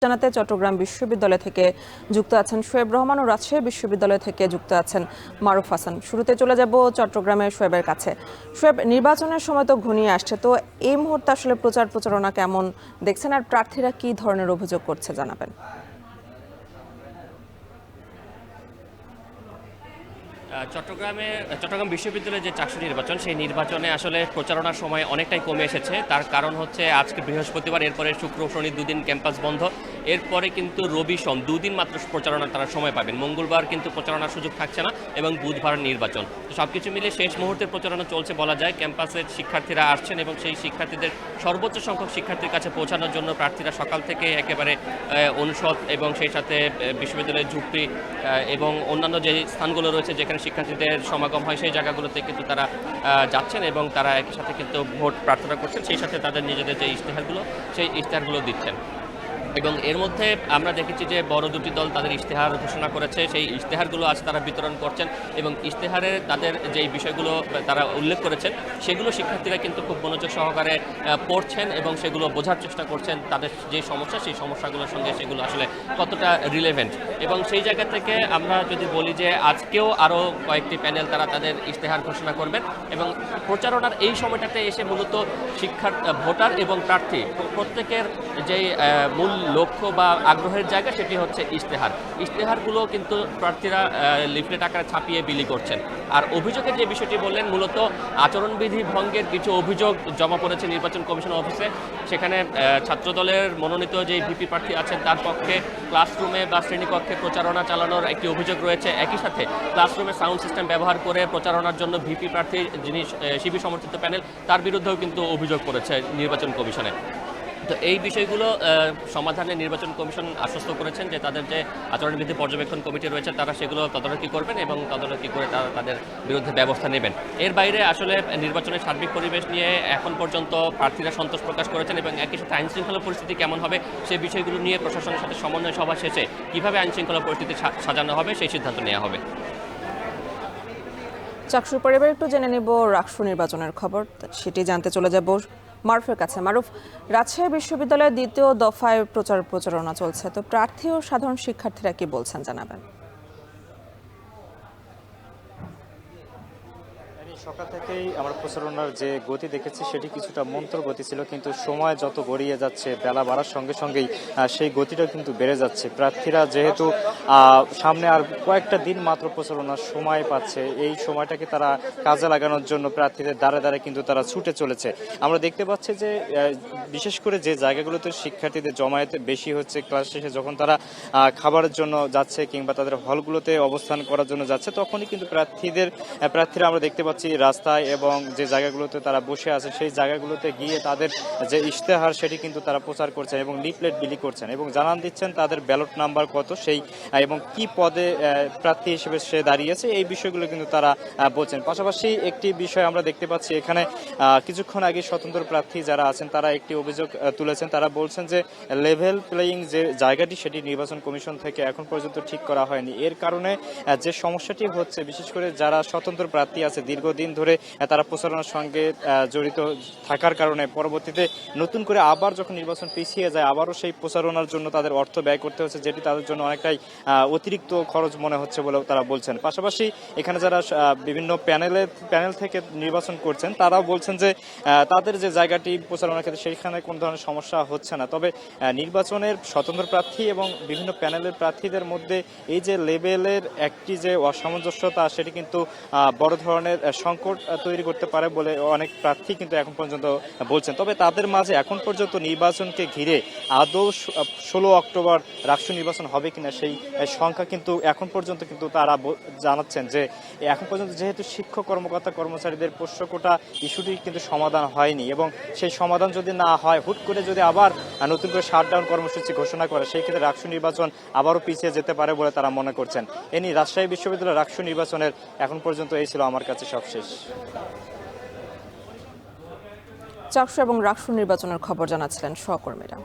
জানাতে চট্টগ্রাম বিশ্ববিদ্যালয় থেকে যুক্ত আছেন শোয়েব রহমান ও রাজশাহী বিশ্ববিদ্যালয় থেকে যুক্ত আছেন মারুফ হাসান। শুরুতে চলে যাব চট্টগ্রামের শোয়েবের কাছে। শোয়েব, নির্বাচনের সময় তো ঘনিয়ে আসছে, তো এই মুহূর্তে আসলে প্রচারণা কেমন দেখছেন আর প্রার্থীরা কি ধরনের অভিযোগ করছে জানাবেন। চট্টগ্রাম বিশ্ববিদ্যালয়ের যে চাকসু নির্বাচন, সেই নির্বাচনে আসলে প্রচারণার সময় অনেকটাই কমে এসেছে। তার কারণ হচ্ছে আজকে বৃহস্পতিবার, এরপরে শুক্র শনি দুদিন ক্যাম্পাস বন্ধ, এরপরে কিন্তু রবি সোম দুদিন মাত্র প্রচারণার তারা সময় পাবেন। মঙ্গলবার কিন্তু প্রচারণার সুযোগ থাকছে না এবং বুধবার নির্বাচন। তো সব কিছু মিলে শেষ মুহূর্তের প্রচারণা চলছে বলা যায়। ক্যাম্পাসের শিক্ষার্থীরা আসছেন এবং সেই শিক্ষার্থীদের সর্বোচ্চ সংখ্যক শিক্ষার্থীর কাছে পৌঁছানোর জন্য প্রার্থীরা সকাল থেকে একেবারে অনুষদ এবং সেই সাথে বিশ্ববিদ্যালয়ের ঝুপড়ি এবং অন্যান্য যে স্থানগুলো রয়েছে যেখানে শিক্ষার্থীদের সমাগম হয়, সেই জায়গাগুলোতে কিন্তু তারা যাচ্ছেন এবং তারা একই সাথে কিন্তু ভোট প্রার্থনা করছেন, সেই সাথে তাদের নিজেদের যে ইশতেহারগুলো সেই ইশতেহারগুলো দিচ্ছেন। এবং এর মধ্যে আমরা দেখেছি যে বড় দুটি দল তাদের ইশতেহার ঘোষণা করেছে, সেই ইশতেহারগুলো আজ তারা বিতরণ করছেন এবং ইশতেহারে তাদের যে বিষয়গুলো তারা উল্লেখ করেছেন সেগুলো শিক্ষার্থীরা কিন্তু খুব মনোযোগ সহকারে পড়ছেন এবং সেগুলো বোঝার চেষ্টা করছেন, তাদের যে সমস্যা সেই সমস্যাগুলোর সঙ্গে সেগুলো আসলে কতটা রিলেভেন্ট। এবং সেই জায়গা থেকে আমরা যদি বলি যে আজকেও আরও কয়েকটি প্যানেল তারা তাদের ইশতেহার ঘোষণা করবেন এবং প্রচারণার এই সময়টাতে এসে মূলত ভোটার এবং প্রার্থী প্রত্যেকের যেই মূল লক্ষ্য বা আগ্রহের জায়গা সেটি হচ্ছে ইশতেহারগুলো কিন্তু প্রার্থীরা লিফলেট আকারে ছাপিয়ে বিলি করছেন। আর অভিযোগের যে বিষয়টি বললেন, মূলত আচরণবিধি ভঙ্গের কিছু অভিযোগ জমা পড়েছে নির্বাচন কমিশন অফিসে। সেখানে ছাত্রদলের মনোনীত যে ভিপি প্রার্থী আছেন তার পক্ষে ক্লাসরুমে বা শ্রেণীকক্ষে প্রচারণা চালানোর একটি অভিযোগ রয়েছে। একই সাথে ক্লাসরুমে সাউন্ড সিস্টেম ব্যবহার করে প্রচারণার জন্য ভিপি প্রার্থী যিনি শিবির সমর্থিত প্যানেল, তার বিরুদ্ধেও কিন্তু অভিযোগ করেছে নির্বাচন কমিশনে। তো এই বিষয়গুলো সমাধানে নির্বাচন কমিশন আশ্বস্ত করেছেন যে তাদের যে আচরণবিধি পর্যবেক্ষণ কমিটি রয়েছে তারা সেগুলো তদারকি করবেন এবং তদারকি করে তারা তাদের বিরুদ্ধে ব্যবস্থা নেবেন। এর বাইরে আসলে নির্বাচনের সার্বিক পরিবেশ নিয়ে এখন পর্যন্ত প্রার্থীরা সন্তোষ প্রকাশ করেছেন এবং একই সাথে আইনশৃঙ্খলা পরিস্থিতি কেমন হবে সেই বিষয়গুলো নিয়ে প্রশাসনের সাথে সমন্বয় সভা শেষে কীভাবে আইনশৃঙ্খলা পরিস্থিতি সাজানো হবে সেই সিদ্ধান্ত নেওয়া হবে। চাকসুর পরিবার একটু জেনে নেব রাকসু নির্বাচনের খবর, সেটি জানতে চলে যাব মারুফের কাছে। মারুফ, রাজশাহী বিশ্ববিদ্যালয়ের দ্বিতীয় দফায় প্রচারণা চলছে, তো প্রার্থী ও সাধারণ শিক্ষার্থীরা কি বলছেন জানাবেন। সকাল থেকেই আমরা প্রচারণার যে গতি দেখেছি সেটি কিছুটা মন্থর গতি ছিল, কিন্তু সময় যত গড়িয়ে যাচ্ছে, বেলা বাড়ার সঙ্গে সঙ্গেই সেই গতিটা কিন্তু বেড়ে যাচ্ছে। প্রার্থীরা যেহেতু সামনে আর কয়েকটা দিন মাত্র প্রচারণার সময় পাচ্ছে, এই সময়টাকে তারা কাজে লাগানোর জন্য প্রার্থীদের দ্বারে দ্বারে কিন্তু তারা ছুটে চলেছে। আমরা দেখতে পাচ্ছি যে বিশেষ করে যে জায়গাগুলোতে শিক্ষার্থীদের জমায়েত বেশি হচ্ছে, ক্লাস শেষে যখন তারা খাবারের জন্য যাচ্ছে কিংবা তাদের হলগুলোতে অবস্থান করার জন্য যাচ্ছে, তখনই কিন্তু প্রার্থীরা আমরা দেখতে পাচ্ছি রাস্তায় এবং যে জায়গাগুলোতে তারা বসে আছে সেই জায়গাগুলোতে গিয়ে তাদের যে ইশতেহার সেটি কিন্তু তারা প্রচার করছেন এবং লিফলেট বিলি করছেন এবং জানান দিচ্ছেন তাদের ব্যালট নাম্বার কত সেই এবং কি পদে প্রার্থী হিসেবে সে দাঁড়িয়েছে, এই বিষয়গুলো কিন্তু তারা বলছেন। পাশাপাশি একটি বিষয় আমরা দেখতে পাচ্ছি, এখানে কিছুক্ষণ আগে স্বতন্ত্র প্রার্থী যারা আছেন তারা একটি অভিযোগ তুলেছেন। তারা বলছেন যে লেভেল প্লেয়িং যে জায়গাটি সেটি নির্বাচন কমিশন থেকে এখন পর্যন্ত ঠিক করা হয়নি। এর কারণে যে সমস্যাটি হচ্ছে, বিশেষ করে যারা স্বতন্ত্র প্রার্থী আছে দীর্ঘদিন ধরে তারা প্রচারণার সঙ্গে জড়িত থাকার কারণে পরবর্তীতে নতুন করে আবার যখন নির্বাচন পিছিয়ে যায় আবারও সেই প্রচারণার জন্য তাদের অর্থ ব্যয় করতে হচ্ছে, যেটি তাদের জন্য অনেকটাই অতিরিক্ত খরচ মনে হচ্ছে বলেও তারা বলছেন। পাশাপাশি এখানে যারা বিভিন্ন প্যানেল থেকে নির্বাচন করছেন তারাও বলছেন যে তাদের যে জায়গাটি প্রচারণার ক্ষেত্রে সেইখানে কোনো ধরনের সমস্যা হচ্ছে না। তবে নির্বাচনের স্বতন্ত্র প্রার্থী এবং বিভিন্ন প্যানেলের প্রার্থীদের মধ্যে এই যে লেভেলের একটি যে অসামঞ্জস্যতা সেটি কিন্তু বড় ধরনের সংকট তৈরি করতে পারে বলে অনেক প্রার্থী কিন্তু এখন পর্যন্ত বলছেন। তবে তাদের মাঝে এখন পর্যন্ত নির্বাচনকে ঘিরে আদৌ 16 অক্টোবর রাষ্ট্র নির্বাচন হবে কিনা সেই সংখ্যা কিন্তু এখন পর্যন্ত কিন্তু তারা জানাচ্ছেন যে এখন পর্যন্ত যেহেতু শিক্ষক কর্মকর্তা কর্মচারীদের পোষ্য কোটা ইস্যুটি কিন্তু সমাধান হয়নি এবং সেই সমাধান যদি না হয়, হুট করে যদি আবার নতুন করে শাটডাউন কর্মসূচি ঘোষণা করে, সেই ক্ষেত্রে রাষ্ট্র নির্বাচন আবারও পিছিয়ে যেতে পারে বলে তারা মনে করছেন। এ নিয়ে রাজশাহী বিশ্ববিদ্যালয়ের রাষ্ট্র নির্বাচনের এখন পর্যন্ত এই ছিল আমার কাছে সবশেষ। চাকসু এবং রাকসু নির্বাচনের খবর জানাচ্ছিলেন সহকর্মীরা।